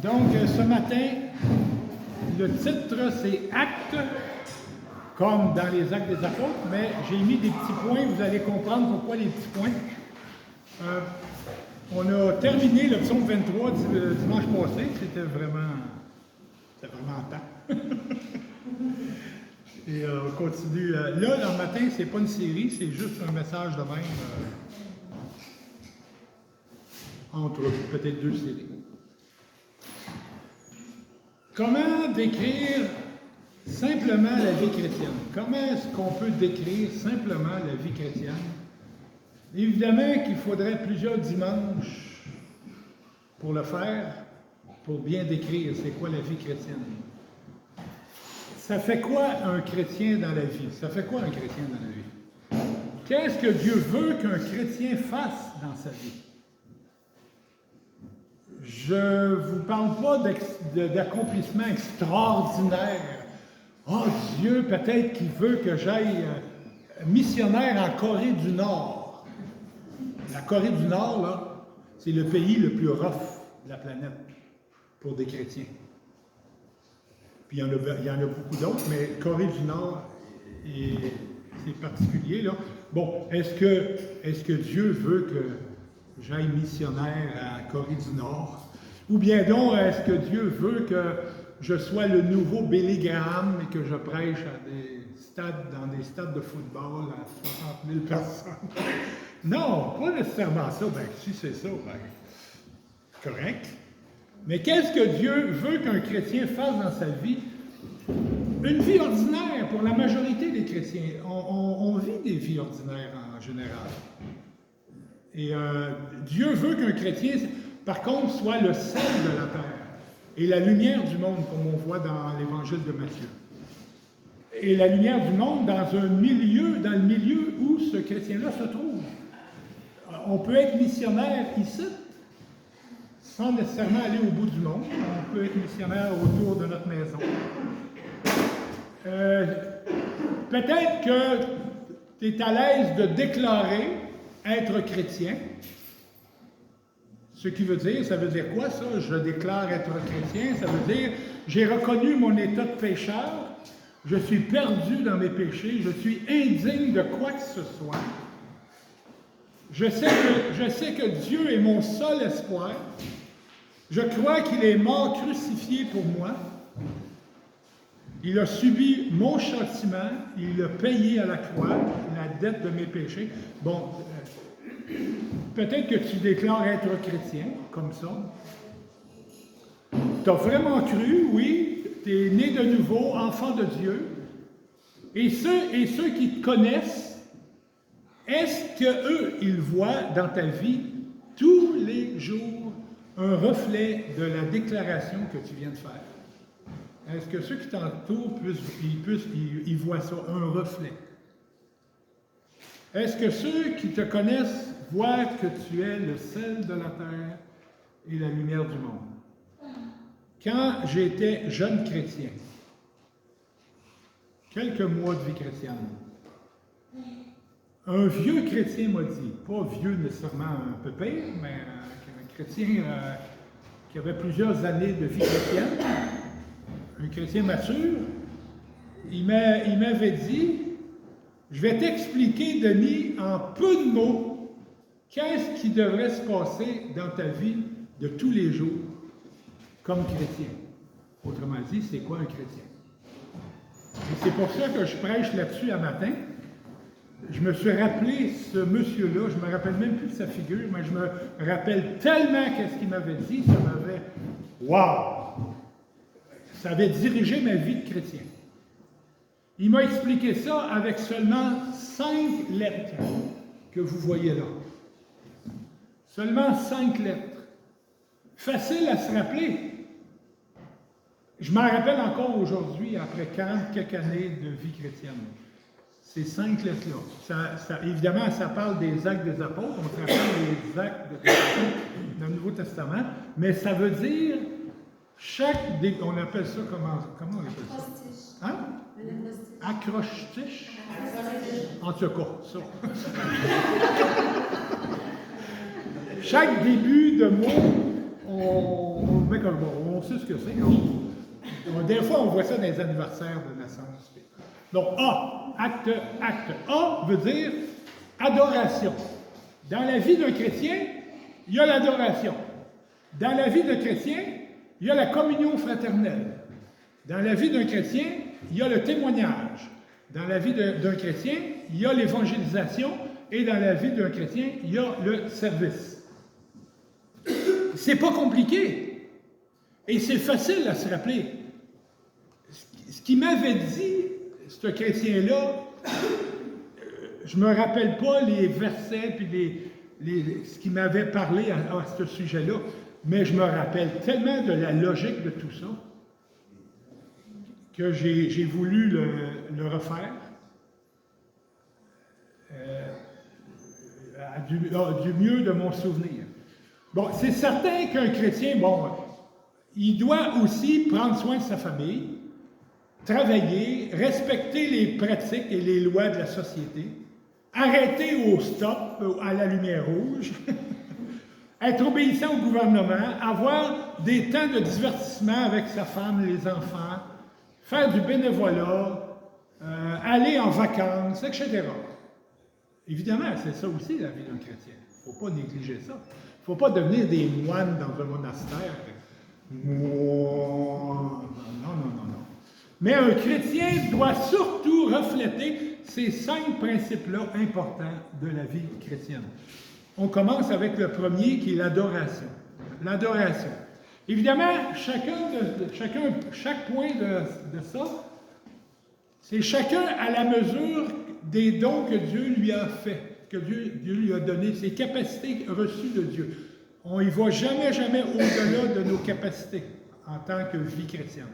Donc, ce matin, le titre, c'est « Actes », comme dans les Actes des Apôtres, mais j'ai mis des petits points, vous allez comprendre pourquoi les petits points. On a terminé le psaume 23 dimanche passé, c'était vraiment en temps. Et on continue. Là, le matin, c'est pas une série, c'est juste un message de même, entre peut-être deux séries. Comment décrire simplement la vie chrétienne? Comment est-ce qu'on peut décrire simplement la vie chrétienne? Évidemment qu'il faudrait plusieurs dimanches pour le faire, pour bien décrire c'est quoi la vie chrétienne. Ça fait quoi un chrétien dans la vie? Ça fait quoi un chrétien dans la vie? Qu'est-ce que Dieu veut qu'un chrétien fasse dans sa vie? Je ne vous parle pas d'accomplissement extraordinaire. Oh Dieu, peut-être qu'il veut que j'aille missionnaire en Corée du Nord. La Corée du Nord, là, c'est le pays le plus rough de la planète pour des chrétiens. Puis il y en a beaucoup d'autres, mais Corée du Nord, c'est particulier, là. Bon, est-ce que Dieu veut que j'aille missionnaire à Corée du Nord? Ou bien donc, est-ce que Dieu veut que je sois le nouveau Billy Graham et que je prêche dans des stades de football à 60 000 personnes? Non, pas nécessairement ça. Ben, si c'est ça, ben, correct. Mais qu'est-ce que Dieu veut qu'un chrétien fasse dans sa vie? Une vie ordinaire pour la majorité des chrétiens. On vit des vies ordinaires en général. Et Dieu veut qu'un chrétien, par contre, soit le sel de la terre et la lumière du monde, comme on voit dans l'Évangile de Matthieu. Et la lumière du monde dans le milieu où ce chrétien-là se trouve. On peut être missionnaire ici, sans nécessairement aller au bout du monde. On peut être missionnaire autour de notre maison. Peut-être que tu es à l'aise de déclarer être chrétien. Ce qui veut dire, ça veut dire quoi ça? Je déclare être chrétien, ça veut dire j'ai reconnu mon état de pécheur, je suis perdu dans mes péchés, je suis indigne de quoi que ce soit. Je sais que Dieu est mon seul espoir. Je crois qu'il est mort crucifié pour moi. Il a subi mon châtiment, il a payé à la croix la dette de mes péchés. Bon, peut-être que tu déclares être chrétien, comme ça. Tu as vraiment cru, oui, tu es né de nouveau, enfant de Dieu. Et ceux qui te connaissent, est-ce qu'eux, ils voient dans ta vie, tous les jours, un reflet de la déclaration que tu viens de faire? Est-ce que ceux qui t'entourent, ils voient ça, un reflet? Est-ce que ceux qui te connaissent voient que tu es le sel de la terre et la lumière du monde? Quand j'étais jeune chrétien, quelques mois de vie chrétienne, un vieux chrétien m'a dit, pas vieux nécessairement un peu pire, mais un chrétien qui avait plusieurs années de vie chrétienne, un chrétien mature, il m'avait dit, je vais t'expliquer, Denis, en peu de mots, qu'est-ce qui devrait se passer dans ta vie de tous les jours comme chrétien. Autrement dit, c'est quoi un chrétien? Et c'est pour ça que je prêche là-dessus un matin. Je me suis rappelé ce monsieur-là, je ne me rappelle même plus de sa figure, mais je me rappelle tellement qu'est-ce qu'il m'avait dit, ça m'avait... Wow! Ça avait dirigé ma vie de chrétien. Il m'a expliqué ça avec seulement 5 lettres que vous voyez là. Seulement 5 lettres. Facile à se rappeler. Je m'en rappelle encore aujourd'hui, après 40 quelques années de vie chrétienne. Ces 5 lettres-là. Évidemment, ça parle des actes des apôtres, on se rappelle des actes dans le Nouveau Testament, mais ça veut dire on appelle ça comment on appelle ça? Hein? Acrostiche? En tout cas, ça. Chaque début de mot, on met comme bon, on sait ce que c'est. Des fois, on voit ça dans les anniversaires de naissance. Donc, A, acte. A veut dire adoration. Dans la vie d'un chrétien, il y a l'adoration. Dans la vie d'un chrétien, il y a la communion fraternelle. Dans la vie d'un chrétien, il y a le témoignage. Dans la vie d'un chrétien, il y a l'évangélisation. Et dans la vie d'un chrétien, il y a le service. C'est pas compliqué. Et c'est facile à se rappeler. Ce qu'il m'avait dit, ce chrétien-là, je me rappelle pas les versets puis ce qu'il m'avait parlé à ce sujet-là, mais je me rappelle tellement de la logique de tout ça que j'ai voulu le refaire du mieux de mon souvenir. Bon, c'est certain qu'un chrétien, bon, il doit aussi prendre soin de sa famille, travailler, respecter les pratiques et les lois de la société, arrêter au stop, à la lumière rouge, être obéissant au gouvernement, avoir des temps de divertissement avec sa femme, les enfants, faire du bénévolat, aller en vacances, etc. Évidemment, c'est ça aussi la vie d'un chrétien. Il ne faut pas négliger ça. Il ne faut pas devenir des moines dans un monastère. Non. Mais un chrétien doit surtout refléter ces 5 principes-là importants de la vie chrétienne. On commence avec le premier qui est l'adoration. L'adoration. Évidemment, chaque point de ça, c'est chacun à la mesure des dons que Dieu lui a fait, que Dieu lui a donné, ses capacités reçues de Dieu. On n'y va jamais au-delà de nos capacités en tant que vie chrétienne.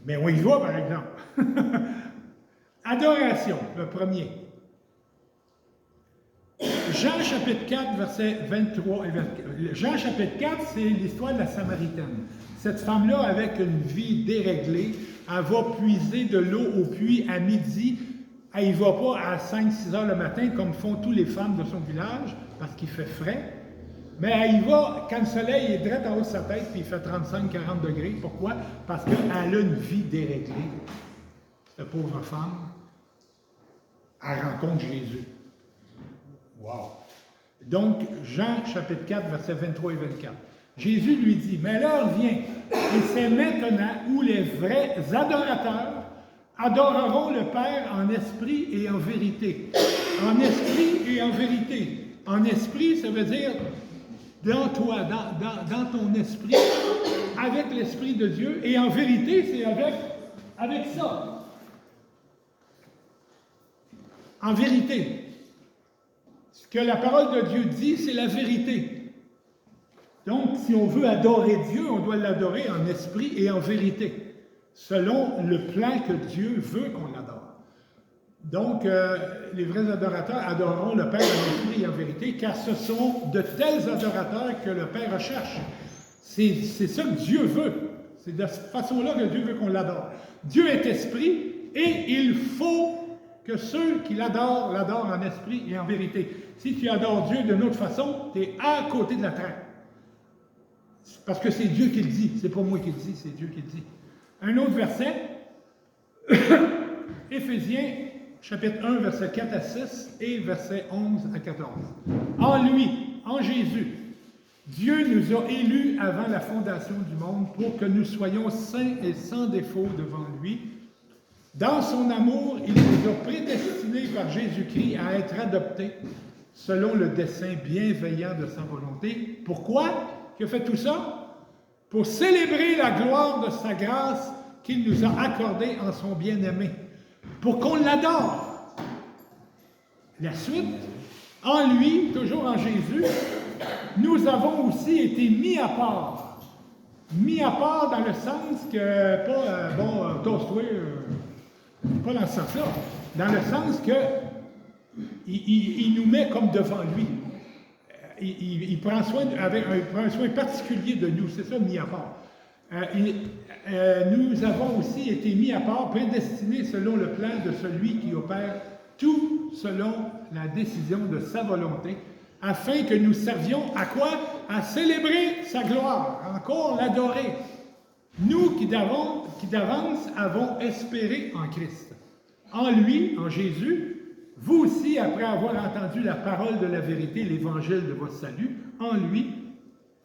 Mais on y va, par exemple. Adoration, le premier. Jean chapitre 4, versets 23 et 24. Jean chapitre 4, c'est l'histoire de la Samaritaine. Cette femme-là, avec une vie déréglée, elle va puiser de l'eau au puits à midi. Elle n'y va pas à 5-6 heures le matin, comme font toutes les femmes de son village, parce qu'il fait frais. Mais elle y va quand le soleil est direct en haut de sa tête, puis il fait 35-40 degrés. Pourquoi? Parce qu'elle a une vie déréglée. Cette pauvre femme, elle rencontre Jésus. Wow! Donc, Jean chapitre 4, versets 23 et 24. Jésus lui dit, « Mais l'heure vient, et c'est maintenant où les vrais adorateurs adoreront le Père en esprit et en vérité. » En esprit et en vérité. En esprit, ça veut dire dans toi, dans ton esprit, avec l'Esprit de Dieu, et en vérité, c'est avec ça. En vérité. Ce que la parole de Dieu dit, c'est la vérité. Donc, si on veut adorer Dieu, on doit l'adorer en esprit et en vérité, selon le plan que Dieu veut qu'on l'adore. Donc, les vrais adorateurs adoreront le Père en esprit et en vérité, car ce sont de tels adorateurs que le Père recherche. C'est ça que Dieu veut. C'est de cette façon-là que Dieu veut qu'on l'adore. Dieu est esprit et il faut que ceux qui l'adorent en esprit et en vérité. Si tu adores Dieu d'une autre façon, tu es à côté de la traque. Parce que c'est Dieu qui le dit. C'est pas moi qui le dis, c'est Dieu qui le dit. Un autre verset, Éphésiens, chapitre 1, versets 4 à 6 et versets 11 à 14. En lui, en Jésus, Dieu nous a élus avant la fondation du monde pour que nous soyons saints et sans défaut devant lui. Dans son amour, il nous a prédestinés par Jésus-Christ à être adoptés selon le dessein bienveillant de sa volonté. Pourquoi qu'il a fait tout ça? Pour célébrer la gloire de sa grâce qu'il nous a accordée en son bien-aimé. Pour qu'on l'adore. La suite, en lui, toujours en Jésus, nous avons aussi été mis à part. Mis à part dans le sens que, pas, tosse-toi, pas dans ce sens-là, dans le sens que il nous met comme devant lui. Il prend soin, prend un soin particulier de nous, c'est ça, mis à part. Nous avons aussi été mis à part, prédestinés selon le plan de celui qui opère tout selon la décision de sa volonté, afin que nous servions à quoi? À célébrer sa gloire, encore l'adorer. Nous qui d'avance avons espéré en Christ. En lui, en Jésus, vous aussi, après avoir entendu la parole de la vérité, l'évangile de votre salut, en lui,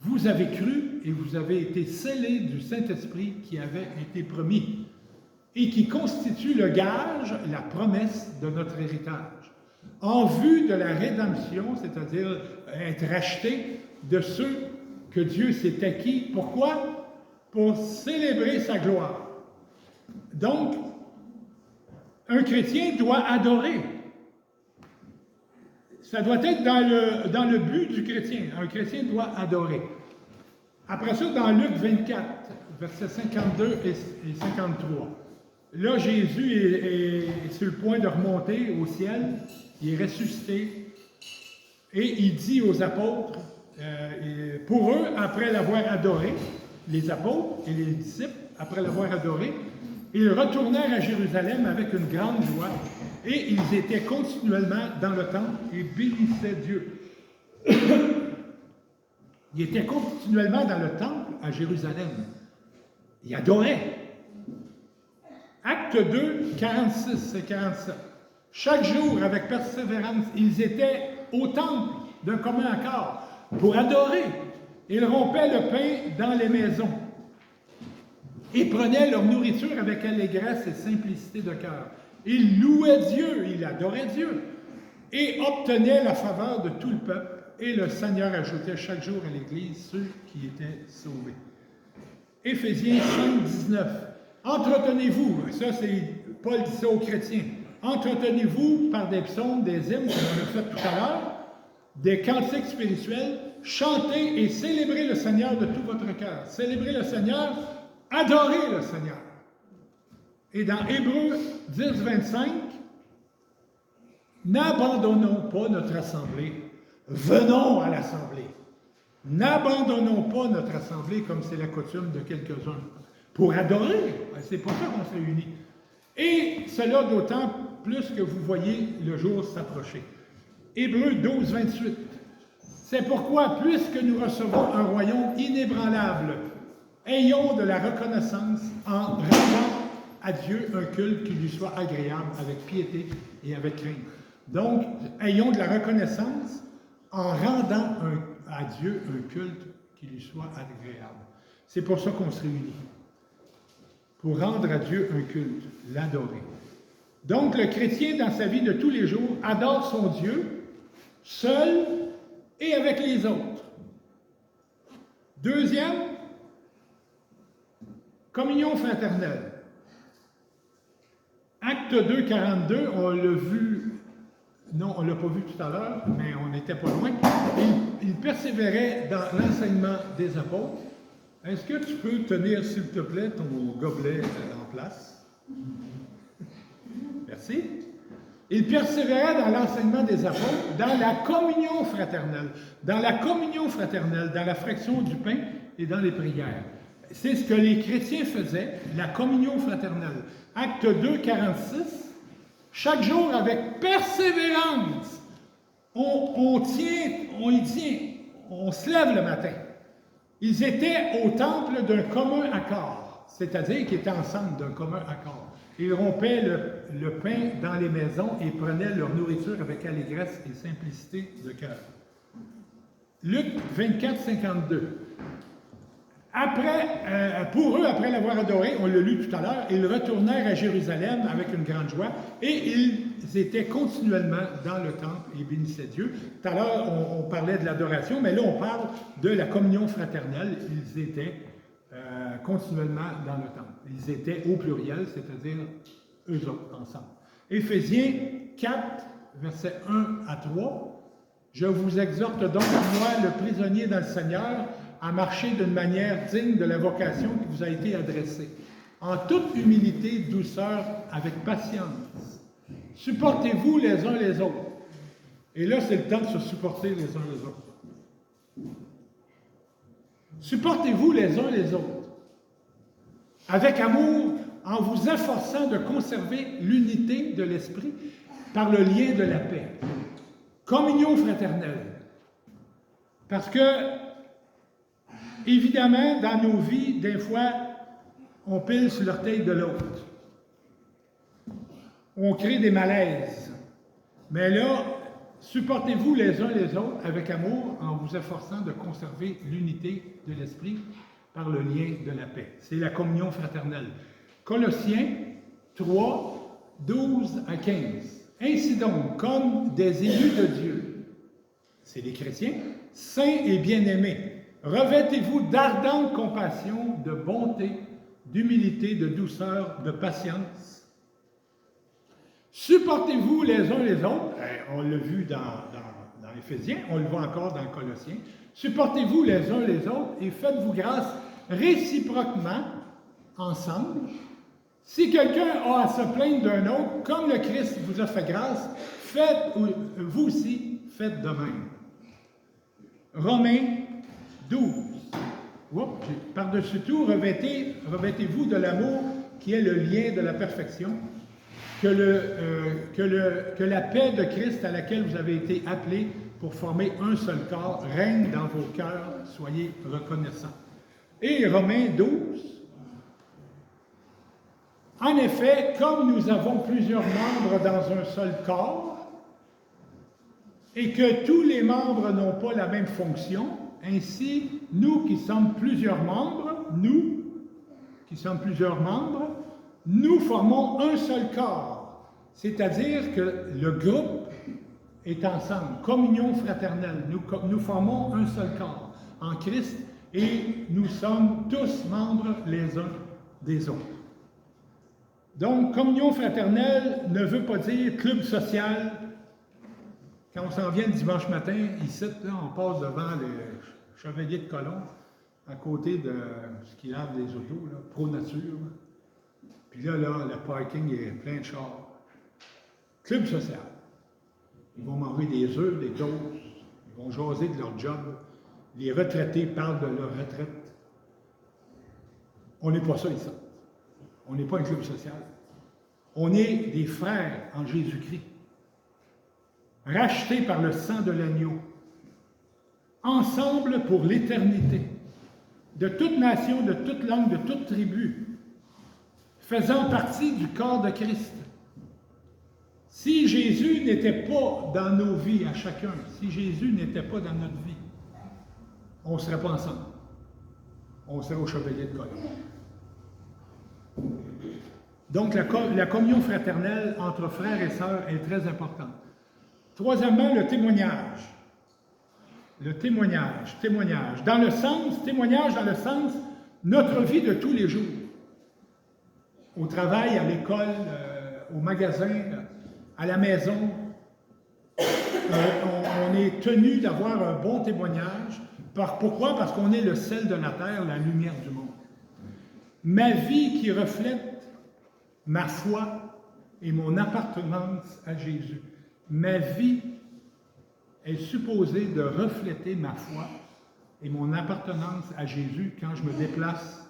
vous avez cru et vous avez été scellés du Saint-Esprit qui avait été promis et qui constitue le gage, la promesse de notre héritage, en vue de la rédemption, c'est-à-dire être racheté de ceux que Dieu s'est acquis. Pourquoi? Pour célébrer sa gloire. Donc, un chrétien doit adorer. Ça doit être dans le but du chrétien. Un chrétien doit adorer. Après ça, dans Luc 24, versets 52 et 53, là, Jésus est sur le point de remonter au ciel. Il est ressuscité. Et il dit aux apôtres, pour eux, après l'avoir adoré, les apôtres et les disciples, après l'avoir adoré, ils retournèrent à Jérusalem avec une grande joie et ils étaient continuellement dans le temple et bénissaient Dieu. Ils étaient continuellement dans le temple à Jérusalem. Ils adoraient. Acte 2, 46 et 47. Chaque jour, avec persévérance, ils étaient au temple d'un commun accord pour adorer. Ils rompaient le pain dans les maisons et prenaient leur nourriture avec allégresse et simplicité de cœur. Ils louaient Dieu, ils adoraient Dieu et obtenaient la faveur de tout le peuple. Et le Seigneur ajoutait chaque jour à l'Église ceux qui étaient sauvés. Éphésiens 5, 19. Entretenez-vous, ça c'est Paul dit ça aux chrétiens, entretenez-vous par des psaumes, des hymnes, comme on a fait tout à l'heure, des cantiques spirituels, chantez et célébrez le Seigneur de tout votre cœur. Célébrez le Seigneur, adorez le Seigneur. Et dans Hébreux 10, 25, n'abandonnons pas notre assemblée, venons à l'assemblée. N'abandonnons pas notre assemblée comme c'est la coutume de quelques-uns. Pour adorer, c'est pour ça qu'on se réunit. Et cela d'autant plus que vous voyez le jour s'approcher. Hébreux 12, 28. C'est pourquoi, puisque nous recevons un royaume inébranlable, ayons de la reconnaissance en rendant à Dieu un culte qui lui soit agréable avec piété et avec crainte. Donc, ayons de la reconnaissance en rendant à Dieu un culte qui lui soit agréable. C'est pour ça qu'on se réunit. Pour rendre à Dieu un culte, l'adorer. Donc, le chrétien, dans sa vie de tous les jours, adore son Dieu, seul et avec les autres. Deuxième, communion fraternelle. Acte 2, 42, on l'a vu, non, on ne l'a pas vu tout à l'heure, mais on n'était pas loin. Il persévérait dans l'enseignement des apôtres. Est-ce que tu peux tenir, s'il te plaît, ton gobelet en place? Merci. Il persévérait dans l'enseignement des apôtres, dans la communion fraternelle. Dans la communion fraternelle, dans la fraction du pain et dans les prières. C'est ce que les chrétiens faisaient, la communion fraternelle. Acte 2, 46. Chaque jour, avec persévérance, on y tient, on se lève le matin. Ils étaient au temple d'un commun accord, c'est-à-dire qu'ils étaient ensemble d'un commun accord. Ils rompaient le pain dans les maisons et prenaient leur nourriture avec allégresse et simplicité de cœur. Luc 24, 52. Pour eux, après l'avoir adoré, on l'a lu tout à l'heure, ils retournèrent à Jérusalem avec une grande joie et ils étaient continuellement dans le temple et bénissaient Dieu. Tout à l'heure, on parlait de l'adoration, mais là, on parle de la communion fraternelle. Ils étaient continuellement dans le temple. Ils étaient au pluriel, c'est-à-dire eux autres ensemble. Éphésiens 4, versets 1 à 3. Je vous exhorte donc, moi, le prisonnier dans le Seigneur, à marcher d'une manière digne de la vocation qui vous a été adressée, en toute humilité, douceur, avec patience. Supportez-vous les uns les autres. Et là, c'est le temps de se supporter les uns les autres. Supportez-vous les uns les autres, avec amour, en vous efforçant de conserver l'unité de l'esprit par le lien de la paix. Communion fraternelle. Parce que, évidemment, dans nos vies, des fois, on pile sur l'orteil de l'autre. On crée des malaises. Mais là, supportez-vous les uns les autres avec amour en vous efforçant de conserver l'unité de l'esprit par le lien de la paix. C'est la communion fraternelle. Colossiens 3, 12 à 15. Ainsi donc, comme des élus de Dieu, c'est les chrétiens, saints et bien-aimés, revêtez-vous d'ardente compassion, de bonté, d'humilité, de douceur, de patience. Supportez-vous les uns les autres, on l'a vu dans Éphésiens, on le voit encore dans Colossiens. Supportez-vous les uns les autres et faites-vous grâce réciproquement, ensemble. Si quelqu'un a à se plaindre d'un autre, comme le Christ vous a fait grâce, vous aussi, faites de même. Romains 12. Par-dessus tout, revêtez-vous de l'amour qui est le lien de la perfection, que la paix de Christ à laquelle vous avez été appelés pour former un seul corps règne dans vos cœurs, soyez reconnaissants. Et Romains 12. En effet, comme nous avons plusieurs membres dans un seul corps, et que tous les membres n'ont pas la même fonction, ainsi, nous qui sommes plusieurs membres, nous formons un seul corps. C'est-à-dire que le groupe est ensemble, communion fraternelle. Nous formons un seul corps en Christ et nous sommes tous membres les uns des autres. Donc, communion fraternelle ne veut pas dire club social. Quand on s'en vient le dimanche matin, ici, là, on passe devant les Chevaliers de Colomb, à côté de ce qui lave les autos, là, Pro Nature. Puis là, le parking est plein de chars. Club social. Ils vont manger des œufs, des toasts, ils vont jaser de leur job. Les retraités parlent de leur retraite. On n'est pas ça ici. On n'est pas un club social. On est des frères en Jésus-Christ, rachetés par le sang de l'agneau, ensemble pour l'éternité, de toute nation, de toute langue, de toute tribu, faisant partie du corps de Christ. Si Jésus n'était pas dans nos vies à chacun, si Jésus n'était pas dans notre vie, on ne serait pas ensemble. On serait au Chevalier de Colomb. Donc, la communion fraternelle entre frères et sœurs est très importante. Troisièmement, le témoignage. Le témoignage. Témoignage dans le sens notre vie de tous les jours. Au travail, à l'école, au magasin, à la maison. On est tenu d'avoir un bon témoignage. Pourquoi? Parce qu'on est le sel de la terre, la lumière du monde. Ma vie qui reflète ma foi et mon appartenance à Jésus. Ma vie est supposée de refléter ma foi et mon appartenance à Jésus quand je me déplace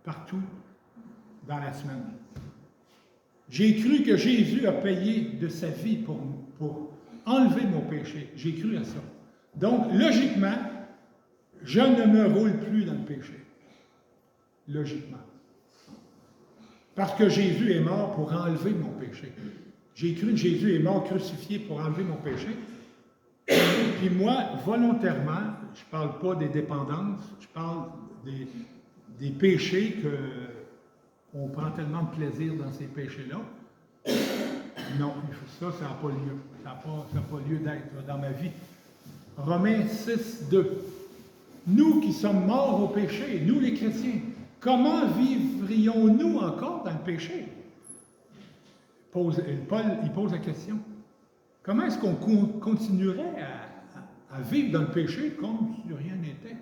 partout dans la semaine. J'ai cru que Jésus a payé de sa vie pour enlever mon péché. J'ai cru à ça. Donc, logiquement, je ne me roule plus dans le péché. Logiquement. Parce que Jésus est mort pour enlever mon péché. J'ai cru que Jésus est mort crucifié pour enlever mon péché. Puis moi, volontairement, je ne parle pas des dépendances, je parle des péchés qu'on prend tellement de plaisir dans ces péchés-là. Non, ça n'a pas lieu. Ça n'a pas lieu d'être dans ma vie. Romains 6, 2. Nous qui sommes morts au péché, nous les chrétiens, comment vivrions-nous encore dans le péché? Paul, il pose la question. Comment est-ce qu'on continuerait à vivre dans le péché comme si rien n'était?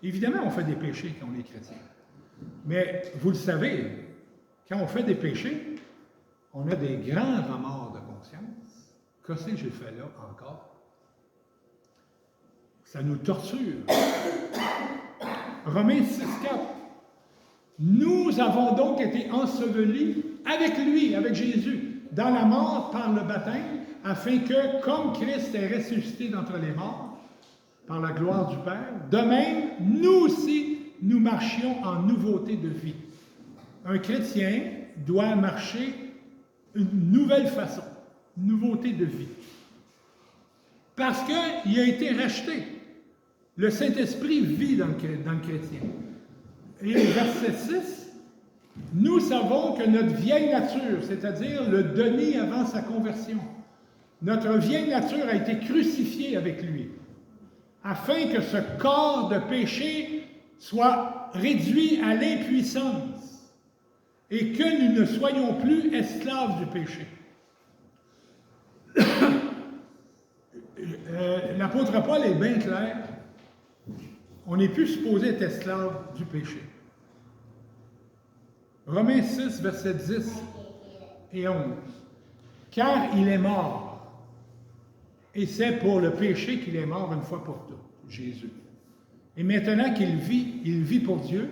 Évidemment, on fait des péchés quand on est chrétien. Mais vous le savez, quand on fait des péchés, on a des grands remords de conscience. Qu'est-ce que j'ai fait là encore? Ça nous torture. Romains 6, 4. Nous avons donc été ensevelis avec lui, avec Jésus, dans la mort par le baptême, afin que, comme Christ est ressuscité d'entre les morts, par la gloire du Père, de même, nous aussi, nous marchions en nouveauté de vie. Un chrétien doit marcher une nouvelle façon, une nouveauté de vie. Parce qu'il a été racheté. Le Saint-Esprit vit dans le chrétien. Et verset 6, nous savons que notre vieille nature, c'est-à-dire le Denis avant sa conversion, notre vieille nature a été crucifiée avec lui, afin que ce corps de péché soit réduit à l'impuissance et que nous ne soyons plus esclaves du péché. L'apôtre Paul est bien clair. On n'est plus supposé être esclave du péché. Romains 6, versets 10 et 11. Car il est mort, et c'est pour le péché qu'il est mort une fois pour toutes, Jésus. Et maintenant qu'il vit, il vit pour Dieu.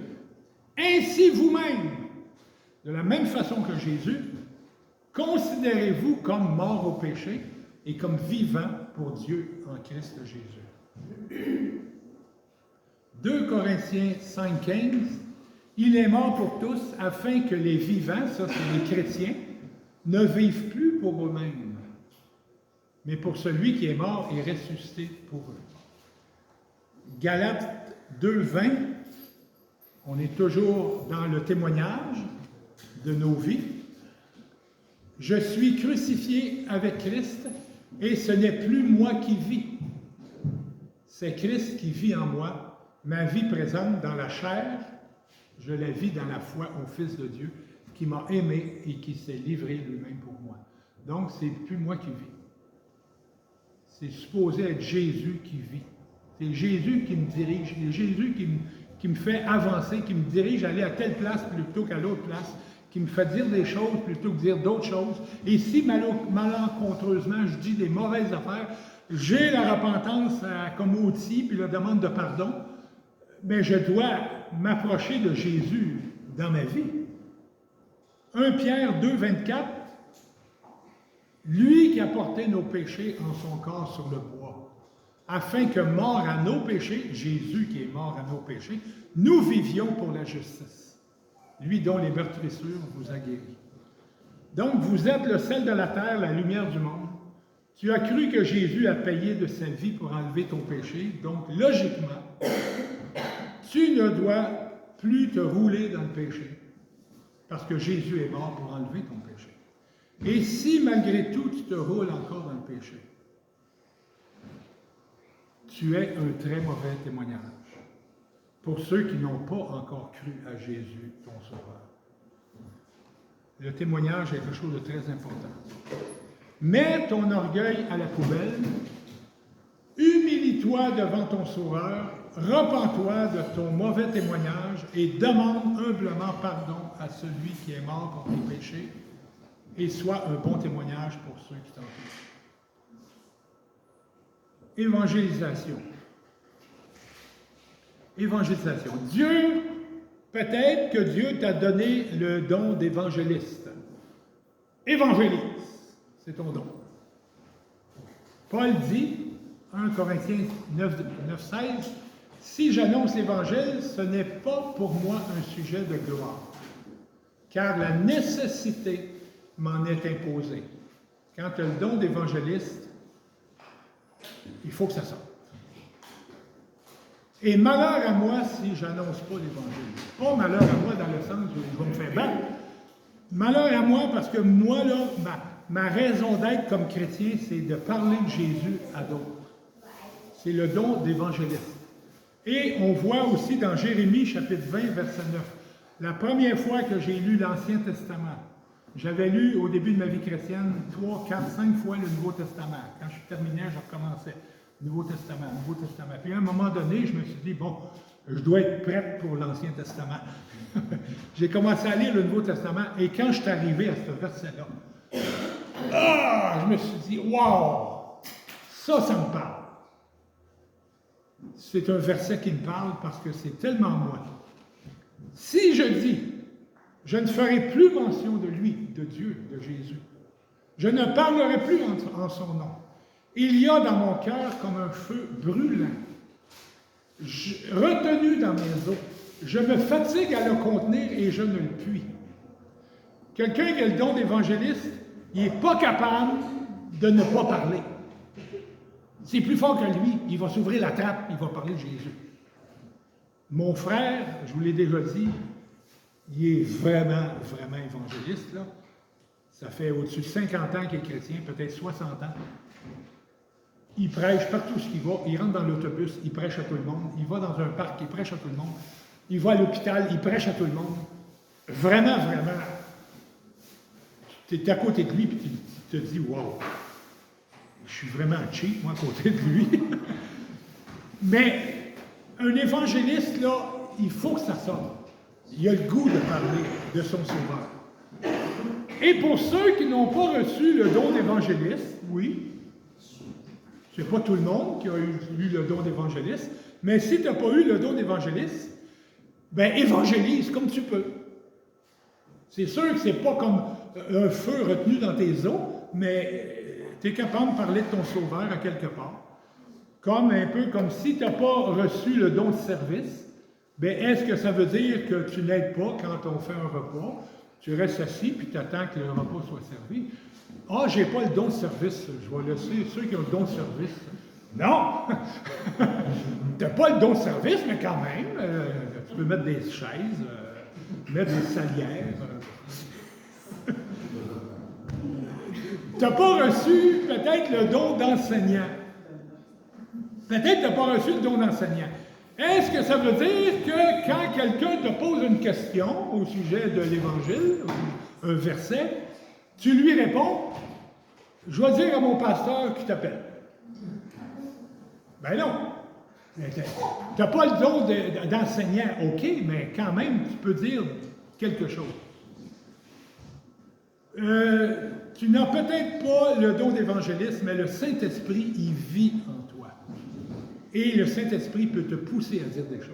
Ainsi vous-même, de la même façon que Jésus, considérez-vous comme mort au péché et comme vivant pour Dieu en Christ Jésus. 2 Corinthiens 5, 15, il est mort pour tous afin que les vivants, ça c'est les chrétiens, ne vivent plus pour eux-mêmes, mais pour celui qui est mort et ressuscité pour eux. Galates 2, 20, on est toujours dans le témoignage de nos vies. Je suis crucifié avec Christ et ce n'est plus moi qui vis. C'est Christ qui vit en moi. Ma vie présente dans la chair, je la vis dans la foi au Fils de Dieu qui m'a aimé et qui s'est livré lui-même pour moi. Donc, c'est plus moi qui vis. C'est supposé être Jésus qui vit. C'est Jésus qui me dirige, c'est Jésus qui me fait avancer, qui me dirige à aller à telle place plutôt qu'à l'autre place, qui me fait dire des choses plutôt que dire d'autres choses. Et si malencontreusement je dis des mauvaises affaires, j'ai la repentance comme outil, puis la demande de pardon, mais je dois m'approcher de Jésus dans ma vie. 1 Pierre 2, 24, lui qui a porté nos péchés en son corps sur le bois, afin que, mort à nos péchés, Jésus qui est mort à nos péchés, nous vivions pour la justice. Lui dont les meurtrissures vous a guéris. Donc, vous êtes le sel de la terre, la lumière du monde. Tu as cru que Jésus a payé de sa vie pour enlever ton péché, donc, logiquement, tu ne dois plus te rouler dans le péché, parce que Jésus est mort pour enlever ton péché. Et si, malgré tout, tu te roules encore dans le péché, tu es un très mauvais témoignage pour ceux qui n'ont pas encore cru à Jésus, ton Sauveur. Le témoignage est quelque chose de très important. Mets ton orgueil à la poubelle, humilie-toi devant ton Sauveur, repens-toi de ton mauvais témoignage et demande humblement pardon à celui qui est mort pour tes péchés et sois un bon témoignage pour ceux qui t'entourent. Évangélisation. Évangélisation. Dieu, peut-être que Dieu t'a donné le don d'évangéliste. Évangélise, c'est ton don. Paul dit, 1 Corinthiens 9, 16, si j'annonce l'Évangile, ce n'est pas pour moi un sujet de gloire, car la nécessité m'en est imposée. Quand tu as le don d'évangéliste, il faut que ça sorte. Et malheur à moi si je n'annonce pas l'Évangile. Pas malheur à moi dans le sens où je vais me faire battre. Malheur à moi parce que moi, là, ma raison d'être comme chrétien, c'est de parler de Jésus à d'autres. C'est le don d'évangéliste. Et on voit aussi dans Jérémie, chapitre 20, verset 9, la première fois que j'ai lu l'Ancien Testament, j'avais lu au début de ma vie chrétienne 3, 4, 5 fois le Nouveau Testament. Quand je terminais, je recommençais. Nouveau Testament, Nouveau Testament. Puis à un moment donné, je me suis dit, bon, je dois être prête pour l'Ancien Testament. J'ai commencé à lire le Nouveau Testament et quand je suis arrivé à ce verset-là, je me suis dit, wow, ça me parle. C'est un verset qui me parle parce que c'est tellement moi. Si je dis, je ne ferai plus mention de lui, de Dieu, de Jésus. Je ne parlerai plus en son nom. Il y a dans mon cœur comme un feu brûlant retenu dans mes os. Je me fatigue à le contenir et je ne le puis. Quelqu'un qui a le don d'évangéliste, il n'est pas capable de ne pas parler. C'est plus fort que lui. Il va s'ouvrir la trappe, il va parler de Jésus. Mon frère, je vous l'ai déjà dit, il est vraiment, vraiment évangéliste, là. Ça fait au-dessus de 50 ans qu'il est chrétien, peut-être 60 ans. Il prêche partout ce qu'il va. Il rentre dans l'autobus, il prêche à tout le monde. Il va dans un parc, il prêche à tout le monde. Il va à l'hôpital, il prêche à tout le monde. Vraiment, vraiment. Tu es à côté de lui et tu te dis, wow, je suis vraiment cheap, moi, à côté de lui. Mais un évangéliste, là, il faut que ça sorte. Il a le goût de parler de son Sauveur. Et pour ceux qui n'ont pas reçu le don d'évangéliste, oui, c'est pas tout le monde qui a eu le don d'évangéliste, mais si tu n'as pas eu le don d'évangéliste, ben évangélise comme tu peux. C'est sûr que c'est pas comme un feu retenu dans tes os, mais tu es capable de parler de ton Sauveur à quelque part. Comme un peu comme si tu n'as pas reçu le don de service, bien, est-ce que ça veut dire que tu n'aides pas quand on fait un repas? Tu restes assis puis tu attends que le repas soit servi. Ah, j'ai pas le don de service. Je vais laisser ceux qui ont le don de service. Non! Tu n'as pas le don de service, mais quand même, tu peux mettre des chaises, mettre des salières. Tu n'as pas reçu peut-être le don d'enseignant. Peut-être que tu n'as pas reçu le don d'enseignant. Est-ce que ça veut dire que quand quelqu'un te pose une question au sujet de l'Évangile, un verset, tu lui réponds, je vais dire à mon pasteur qui t'appelle. Ben non. Tu n'as pas le don d'enseignant, OK, mais quand même, tu peux dire quelque chose. Tu n'as peut-être pas le don d'évangéliste, mais le Saint-Esprit, il vit en toi. Et le Saint-Esprit peut te pousser à dire des choses,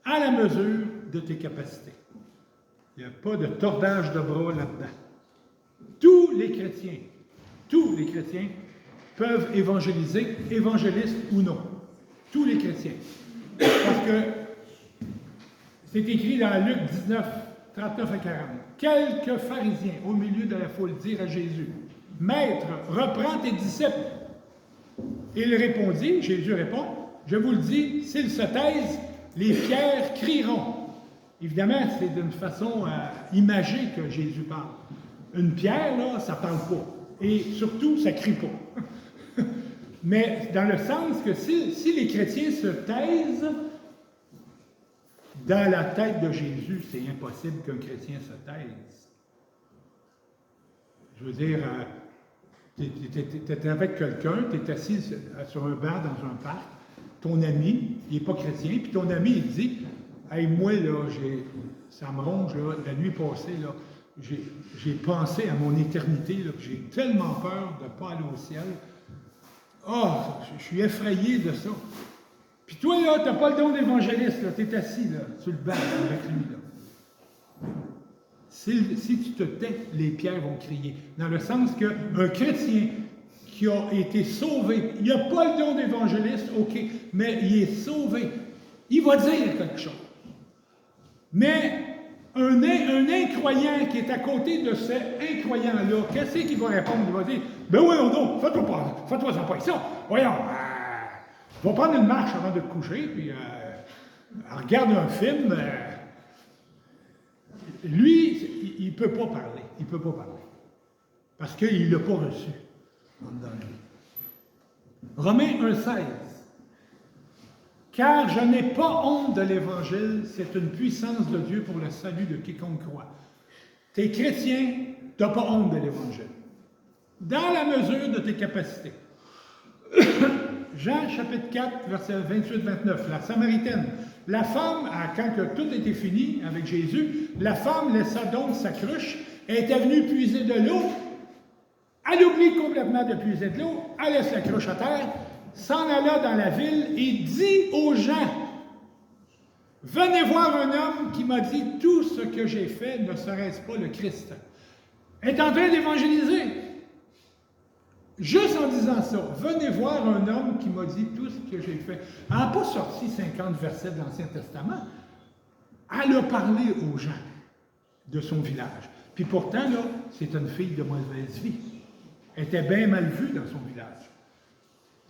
à la mesure de tes capacités. Il n'y a pas de tordage de bras là-dedans. Tous les chrétiens peuvent évangéliser, évangélistes ou non. Tous les chrétiens. Parce que c'est écrit dans Luc 19, 39 à 40. Quelques pharisiens au milieu de la foule dirent à Jésus, « Maître, reprends tes disciples. » Il répondit, Jésus répond, « Je vous le dis, s'ils se taisent, les pierres crieront. » Évidemment, c'est d'une façon imagée que Jésus parle. Une pierre, là, ça ne parle pas. Et surtout, ça ne crie pas. Mais dans le sens que si les chrétiens se taisent, dans la tête de Jésus, c'est impossible qu'un chrétien se taise. Je veux dire, tu es avec quelqu'un, tu es assis sur un banc dans un parc, ton ami, il n'est pas chrétien, puis ton ami, il dit, « Hey, moi, là, ça me ronge, là, la nuit passée, là, j'ai pensé à mon éternité, là, j'ai tellement peur de ne pas aller au ciel. Oh, je suis effrayé de ça. » Puis toi, là, tu n'as pas le don d'évangéliste, tu es assis, là, sur le banc, avec lui, là. Si tu te tais, les pierres vont crier. Dans le sens qu'un chrétien qui a été sauvé, il n'a pas le don d'évangéliste, OK, mais il est sauvé. Il va dire quelque chose. Mais un incroyant qui est à côté de cet incroyant-là, qu'est-ce qu'il va répondre? Il va dire, « Ben oui, non, fais-toi ça pas ça. Voyons, va prendre une marche avant de te coucher, puis regarde un film. » Lui, il ne peut pas parler. Il ne peut pas parler. Parce qu'il ne l'a pas reçu. Romains 1,16. Car je n'ai pas honte de l'Évangile, c'est une puissance de Dieu pour le salut de quiconque croit. Tu es chrétien, tu n'as pas honte de l'Évangile. Dans la mesure de tes capacités. Jean chapitre 4, verset 28-29, la Samaritaine. La femme, quand tout était fini avec Jésus, la femme laissa donc sa cruche, elle était venue puiser de l'eau, elle oublie complètement de puiser de l'eau, elle laisse la cruche à terre, s'en alla dans la ville et dit aux gens, « Venez voir un homme qui m'a dit, tout ce que j'ai fait ne serait-ce pas le Christ. » Elle est en train d'évangéliser. Juste en disant ça, venez voir un homme qui m'a dit tout ce que j'ai fait. Elle n'a pas sorti 50 versets de l'Ancien Testament. Elle a parlé aux gens de son village. Puis pourtant, là, c'est une fille de mauvaise vie. Elle était bien mal vue dans son village.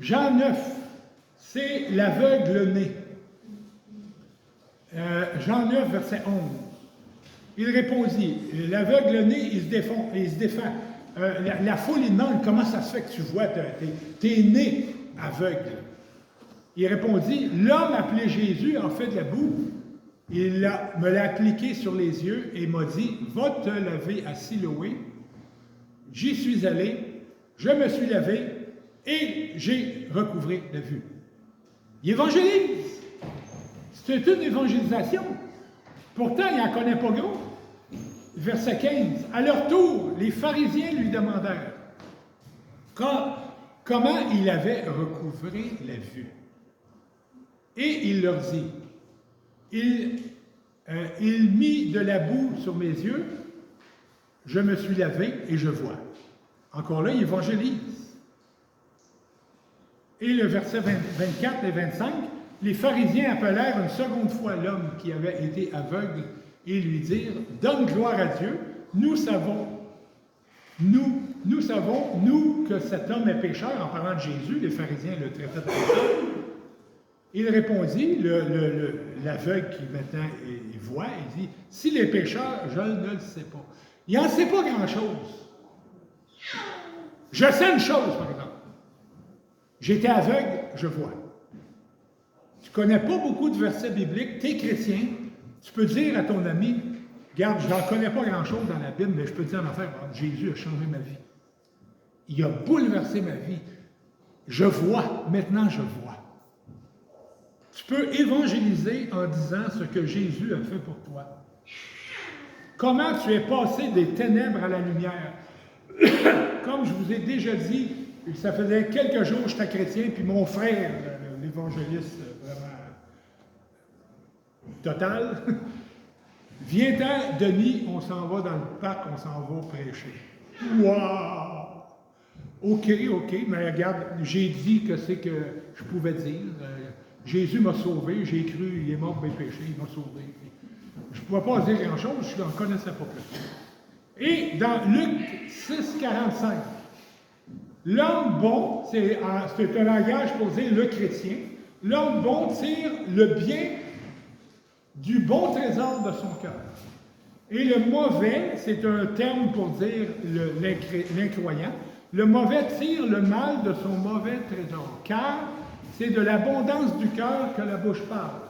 Jean 9, c'est l'aveugle né. Jean 9, verset 11. Il répondit, l'aveugle né, il se défend. La foule, il demande, comment ça se fait que tu vois, t'es né aveugle. Il répondit, l'homme appelé Jésus en fait de la boue. Il me l'a appliqué sur les yeux et m'a dit, va te laver à Siloé. J'y suis allé, je me suis lavé et j'ai recouvré la vue. Il évangélise. C'est une évangélisation. Pourtant, il n'en connaît pas gros. Verset 15. À leur tour, les pharisiens lui demandèrent comment il avait recouvré la vue. Et il leur dit, il mit de la boue sur mes yeux, je me suis lavé et je vois. Encore là, il évangélise. Et le verset 24 et 25, les pharisiens appelèrent une seconde fois l'homme qui avait été aveugle et lui dirent, donne gloire à Dieu, nous savons, que cet homme est pécheur, en parlant de Jésus, les pharisiens le traitaient de pécheur. Il répondit, l'aveugle qui maintenant il voit, il dit, s'il est pécheur, je ne le sais pas. Il n'en sait pas grand-chose. Je sais une chose, par exemple. J'étais aveugle, je vois. Tu ne connais pas beaucoup de versets bibliques, tu es chrétien, tu peux dire à ton ami, regarde, je n'en connais pas grand-chose dans la Bible, mais je peux te dire en affaire, Jésus a changé ma vie. Il a bouleversé ma vie. Je vois, maintenant je vois. Tu peux évangéliser en disant ce que Jésus a fait pour toi. Comment tu es passé des ténèbres à la lumière. Comme je vous ai déjà dit, ça faisait quelques jours que j'étais chrétien, puis mon frère, l'évangéliste vraiment total, viens-t'en, Denis, on s'en va dans le parc, on s'en va prêcher. Wow! OK, mais regarde, j'ai dit que c'est que je pouvais dire. Jésus m'a sauvé, j'ai cru, il est mort pour mes péchés, il m'a sauvé. Je ne pouvais pas dire grand-chose, je n'en connaissais pas plus. Et dans Luc 6, 45, l'homme bon, c'est un langage pour dire le chrétien, l'homme bon tire le bien du bon trésor de son cœur. Et le mauvais, c'est un terme pour dire l'incroyant, le mauvais tire le mal de son mauvais trésor, car c'est de l'abondance du cœur que la bouche parle.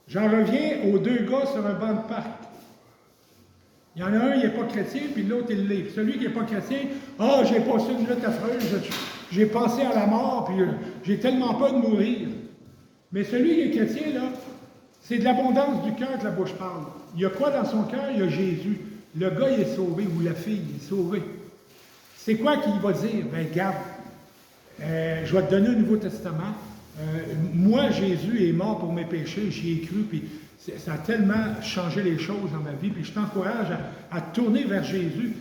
J'en reviens aux deux gars sur un banc de parc. Il y en a un, il n'est pas chrétien, puis l'autre, il l'est. Celui qui n'est pas chrétien, j'ai passé une lutte affreuse, j'ai pensé à la mort, puis j'ai tellement peur de mourir. Mais celui qui est chrétien, là, c'est de l'abondance du cœur que la bouche parle. Il y a quoi dans son cœur? Il y a Jésus. Le gars, il est sauvé, ou la fille, il est sauvé. C'est quoi qu'il va dire? Ben, regarde, je vais te donner un Nouveau Testament. Moi, Jésus est mort pour mes péchés, j'y ai cru, puis ça a tellement changé les choses dans ma vie, puis je t'encourage à te tourner vers Jésus.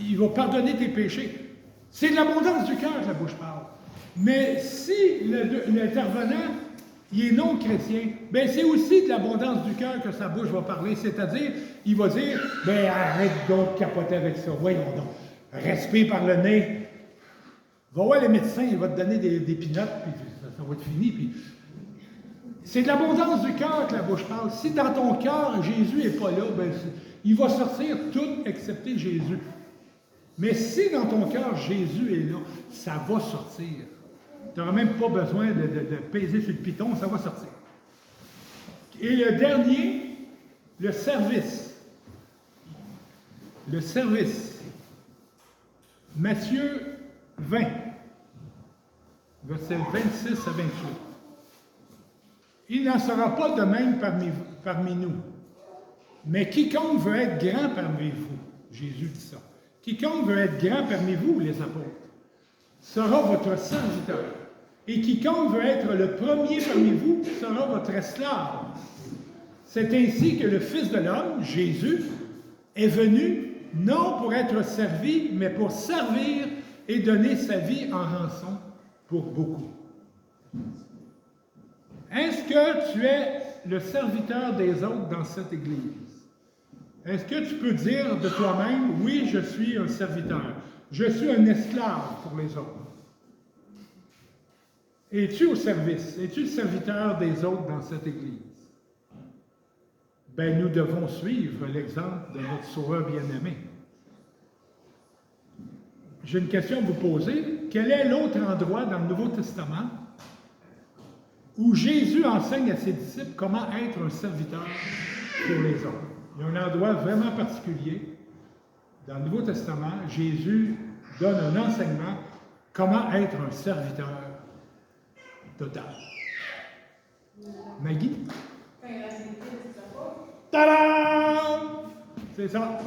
Il va pardonner tes péchés. C'est de l'abondance du cœur que la bouche parle. Mais si l'intervenant, il est non chrétien, bien c'est aussi de l'abondance du cœur que sa bouche va parler, c'est-à-dire, il va dire, bien arrête donc de capoter avec ça, voyons donc, respire par le nez, va voir le médecin, il va te donner des pinottes, puis ça va être fini, puis c'est de l'abondance du cœur que la bouche parle. Si dans ton cœur, Jésus n'est pas là, ben, il va sortir tout excepté Jésus. Mais si dans ton cœur, Jésus est là, ça va sortir. Tu n'auras même pas besoin de peser sur le piton, ça va sortir. Et le dernier, le service. Le service. Matthieu 20, versets 26 à 28. Il n'en sera pas de même parmi nous. Mais quiconque veut être grand parmi vous, Jésus dit ça, quiconque veut être grand parmi vous, les apôtres, sera votre serviteur. Et quiconque veut être le premier parmi vous sera votre esclave. C'est ainsi que le Fils de l'homme, Jésus, est venu non pour être servi, mais pour servir et donner sa vie en rançon pour beaucoup. Est-ce que tu es le serviteur des autres dans cette Église? Est-ce que tu peux dire de toi-même, oui, je suis un serviteur, je suis un esclave pour les autres? Es-tu au service? Es-tu le serviteur des autres dans cette Église? Bien, nous devons suivre l'exemple de notre Sauveur bien-aimé. J'ai une question à vous poser. Quel est l'autre endroit dans le Nouveau Testament où Jésus enseigne à ses disciples comment être un serviteur pour les autres? Il y a un endroit vraiment particulier. Dans le Nouveau Testament, Jésus donne un enseignement comment être un serviteur total. Maggie? Tadam! C'est ça.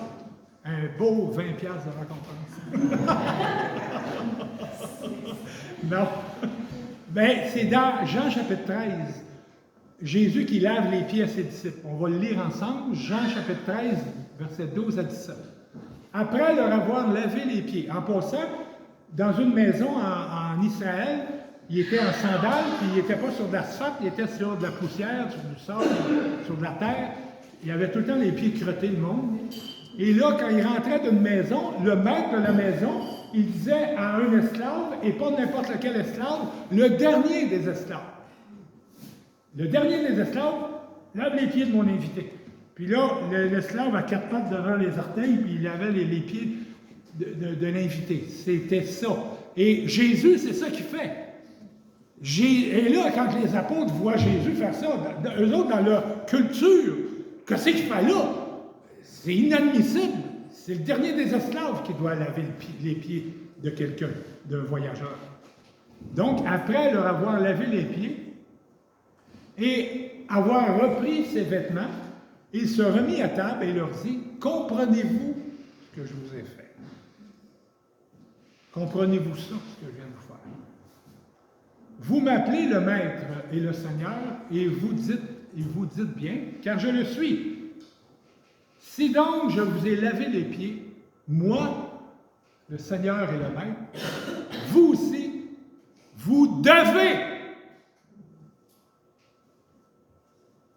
Un beau 20$ de récompense. Non. Bien, c'est dans Jean chapitre 13, Jésus qui lave les pieds à ses disciples. On va le lire ensemble, Jean chapitre 13, versets 12 à 17. Après leur avoir lavé les pieds, en passant, dans une maison en Israël, il était en sandales, puis il n'était pas sur de l'asphalte, il était sur de la poussière, sur du sable, sur de la terre. Il avait tout le temps les pieds crottés, le monde. Et là, quand il rentrait d'une maison, le maître de la maison, il disait à un esclave, et pas n'importe lequel esclave, le dernier des esclaves. Le dernier des esclaves, lave les pieds de mon invité. Puis là, l'esclave a 4 pattes devant les orteils, puis il avait les pieds de l'invité. C'était ça. Et Jésus, c'est ça qu'il fait. Et là, quand les apôtres voient Jésus faire ça, eux autres, dans leur culture, qu'est-ce qu'il fait là? C'est inadmissible. C'est le dernier des esclaves qui doit laver les pieds de quelqu'un, d'un voyageur. Donc, après leur avoir lavé les pieds et avoir repris ses vêtements, il se remit à table et leur dit, « Comprenez-vous ce que je vous ai fait? Comprenez-vous ça, ce que je viens de vous faire? Vous m'appelez le Maître et le Seigneur, et vous dites bien, car je le suis. Si donc je vous ai lavé les pieds, moi, le Seigneur et le Maître, vous aussi, vous devez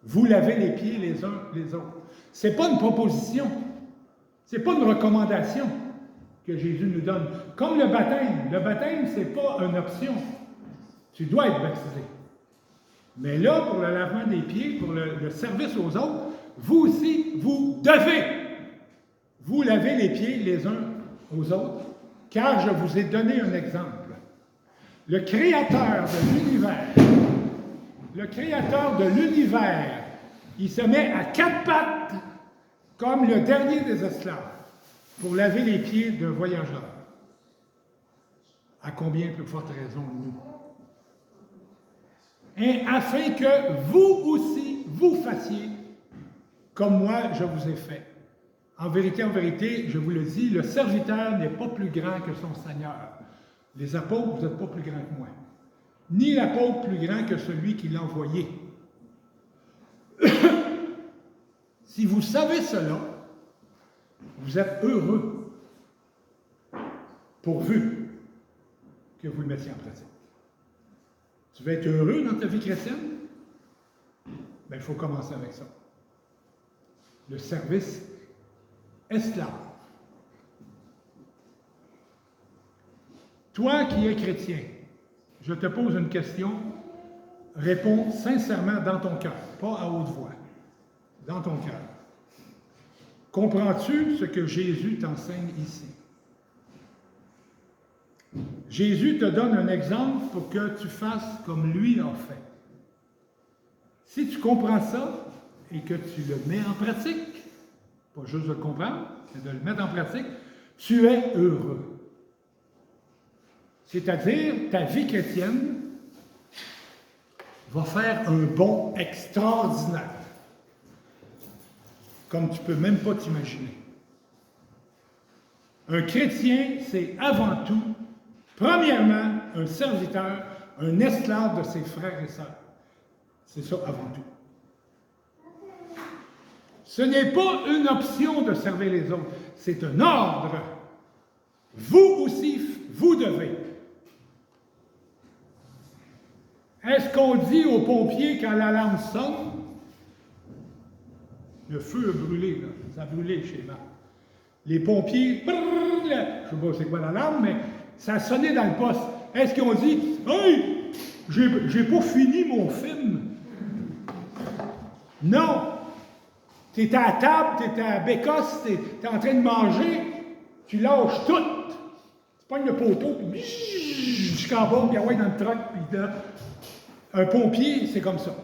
vous laver les pieds les uns les autres. Ce n'est pas une proposition, ce n'est pas une recommandation que Jésus nous donne. Comme le baptême, ce n'est pas une option. Tu dois être baptisé. Mais là, pour le lavement des pieds, pour le service aux autres, vous aussi, vous devez vous laver les pieds les uns aux autres, car je vous ai donné un exemple. Le Créateur de l'univers, il se met à 4 pattes, comme le dernier des esclaves, pour laver les pieds d'un voyageur. À combien plus forte raison nous? Et afin que vous aussi, vous fassiez comme moi je vous ai fait. En vérité, je vous le dis, le serviteur n'est pas plus grand que son Seigneur. Les apôtres, vous n'êtes pas plus grands que moi. Ni l'apôtre plus grand que celui qui l'a envoyé. Si vous savez cela, vous êtes heureux, pourvu que vous le mettiez en pratique. Tu veux être heureux dans ta vie chrétienne? Bien, il faut commencer avec ça. Le service esclave. Toi qui es chrétien, je te pose une question, réponds sincèrement dans ton cœur, pas à haute voix, dans ton cœur. Comprends-tu ce que Jésus t'enseigne ici? Jésus te donne un exemple pour que tu fasses comme lui a fait. Si tu comprends ça et que tu le mets en pratique, pas juste de le comprendre, mais de le mettre en pratique, tu es heureux. C'est-à-dire, ta vie chrétienne va faire un bond extraordinaire, comme tu ne peux même pas t'imaginer. Un chrétien, c'est avant tout, premièrement, un serviteur, un esclave de ses frères et sœurs. C'est ça avant tout. Ce n'est pas une option de servir les autres, c'est un ordre. vous aussi, vous devez. Est-ce qu'on dit aux pompiers quand l'alarme sonne? Le feu a brûlé, là. Ça a brûlé chez moi. Les pompiers, brrr, je ne sais pas c'est quoi l'alarme, mais ça a sonné dans le poste. Est-ce qu'ils ont dit, hey, j'ai pas fini mon film? Non. Tu es à la table, tu es à la bécosse, tu es en train de manger, tu lâches tout. Tu pognes le poteau, puis jusqu'en bas, puis ouais, dans le truck, puis là. Un pompier, c'est comme ça.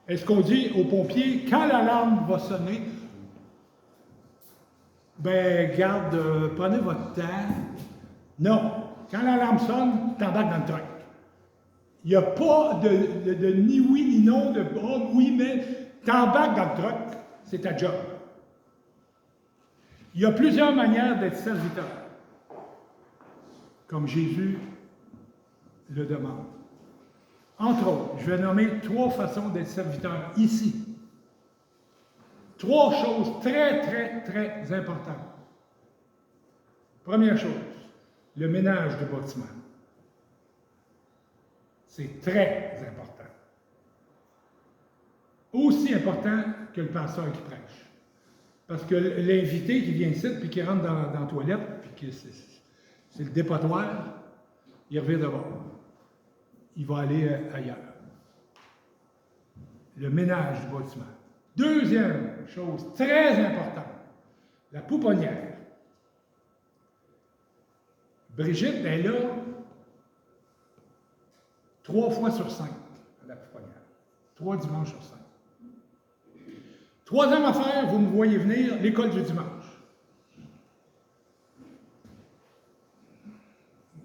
Est-ce qu'on dit aux pompiers, quand l'alarme va sonner, ben, garde, prenez votre temps. Non. Quand l'alarme sonne, t'embarques dans le truck. Il n'y a pas de ni oui ni non, de oh, oui, mais t'embarques dans le truck, c'est ta job. Il y a plusieurs manières d'être serviteur, comme Jésus le demande. Entre autres, je vais nommer 3 façons d'être serviteur ici. 3 choses très, très, très importantes. Première chose, le ménage du bâtiment. C'est très important. Aussi important que le pasteur qui prêche. Parce que l'invité qui vient ici, puis qui rentre dans la toilette, puis que c'est le dépotoir, il revient d'abord. Il va aller ailleurs. Le ménage du bâtiment. Deuxième chose très importante, la pouponnière. Brigitte est là 3 fois sur 5 à la pouponnière. 3 dimanches sur 5. Troisième affaire, vous me voyez venir, l'école du dimanche.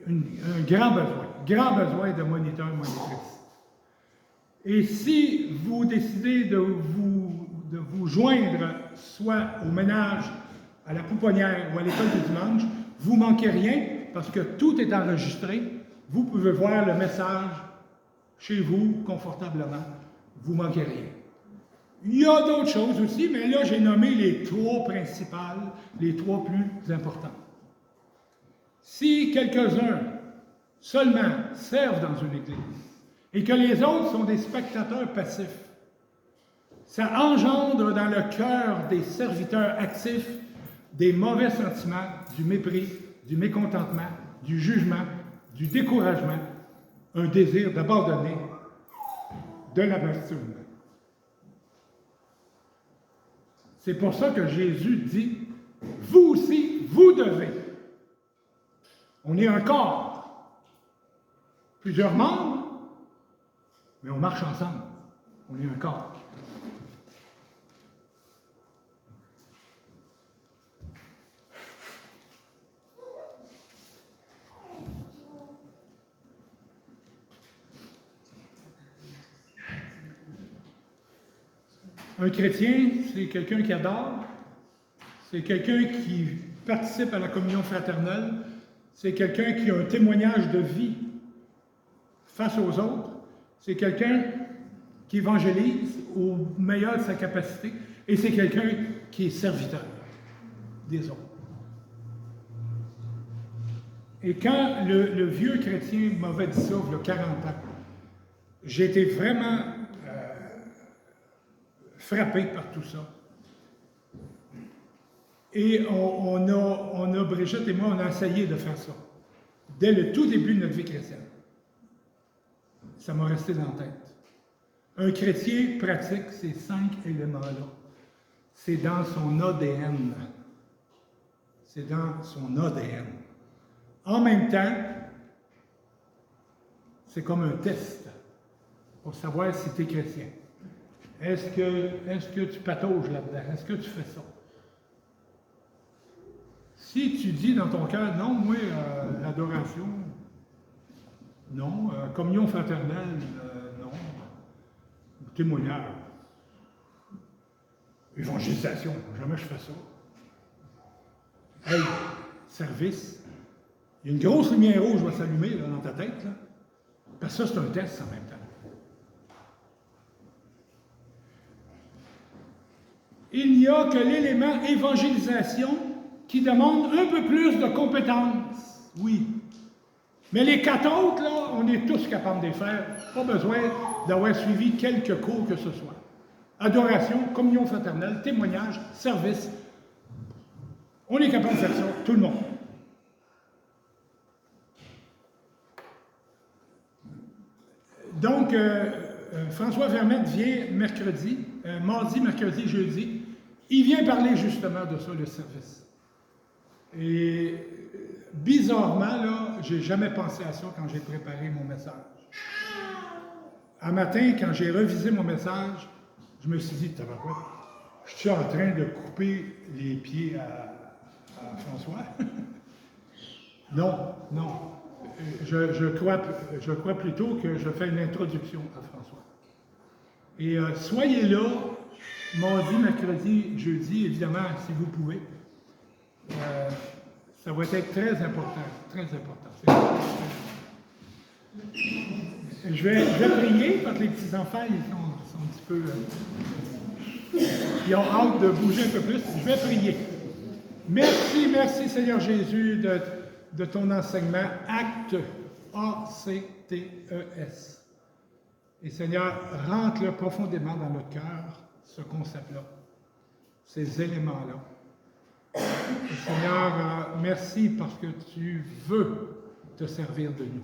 Un grand besoin de moniteur, monitrice. Et si vous décidez de vous joindre soit au ménage, à la pouponnière ou à l'école du dimanche, vous ne manquez rien parce que tout est enregistré. Vous pouvez voir le message chez vous confortablement. Vous ne manquez rien. Il y a d'autres choses aussi, mais là, j'ai nommé les 3 principales, les 3 plus importantes. Si quelques-uns seulement servent dans une église et que les autres sont des spectateurs passifs, ça engendre dans le cœur des serviteurs actifs des mauvais sentiments, du mépris, du mécontentement, du jugement, du découragement, un désir d'abandonner, de l'amertume. C'est pour ça que Jésus dit, vous aussi, vous devez. On est un corps, plusieurs membres, mais on marche ensemble. On est un corps. Un chrétien, c'est quelqu'un qui adore, c'est quelqu'un qui participe à la communion fraternelle, c'est quelqu'un qui a un témoignage de vie face aux autres, c'est quelqu'un qui évangélise au meilleur de sa capacité, et c'est quelqu'un qui est serviteur des autres. Et quand le vieux chrétien m'avait dit ça, il y a 40 ans, j'ai été vraiment frappé par tout ça. Et Brigitte et moi, on a essayé de faire ça. Dès le tout début de notre vie chrétienne. Ça m'a resté dans la tête. Un chrétien pratique ces 5 éléments-là. C'est dans son ADN. C'est dans son ADN. En même temps, c'est comme un test pour savoir si tu es chrétien. Est-ce que tu patauges là-dedans? Est-ce que tu fais ça? Si tu dis dans ton cœur, non, moi, l'adoration, non, communion fraternelle, non, témoignage, évangélisation, jamais je fais ça. Hey, service, il y a une grosse lumière rouge qui va s'allumer là, dans ta tête, là, parce que ça, c'est un test en même temps. Il n'y a que l'élément évangélisation qui demandent un peu plus de compétences. Oui. Mais les 4 autres, là, on est tous capables de les faire. Pas besoin d'avoir suivi quelques cours que ce soit. Adoration, communion fraternelle, témoignage, service. On est capable de faire ça, tout le monde. Donc, François Vermette vient mardi, mercredi, jeudi. Il vient parler justement de ça, le service. Et bizarrement, là, j'ai jamais pensé à ça quand j'ai préparé mon message. Un matin, quand j'ai revisé mon message, je me suis dit, je suis en train de couper les pieds à François. Non. Je crois plutôt que je fais une introduction à François. Et soyez là, mardi, mercredi, jeudi, évidemment, si vous pouvez. Ça va être très important, très important. Je vais prier parce que les petits-enfants, ils sont un petit peu... ils ont hâte de bouger un peu plus. Je vais prier. Merci Seigneur Jésus de ton enseignement, acte A-C-T-E-S. Et Seigneur, rentre-le profondément dans notre cœur, ce concept-là, ces éléments-là. Et Seigneur, merci parce que tu veux te servir de nous.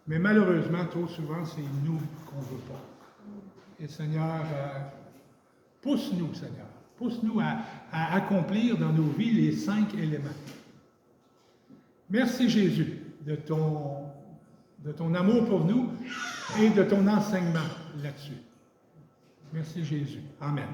Mais malheureusement, trop souvent, c'est nous qu'on ne veut pas. Et Seigneur, pousse-nous, Seigneur. Pousse-nous à accomplir dans nos vies les 5 éléments. Merci Jésus de ton amour pour nous et de ton enseignement là-dessus. Merci Jésus. Amen.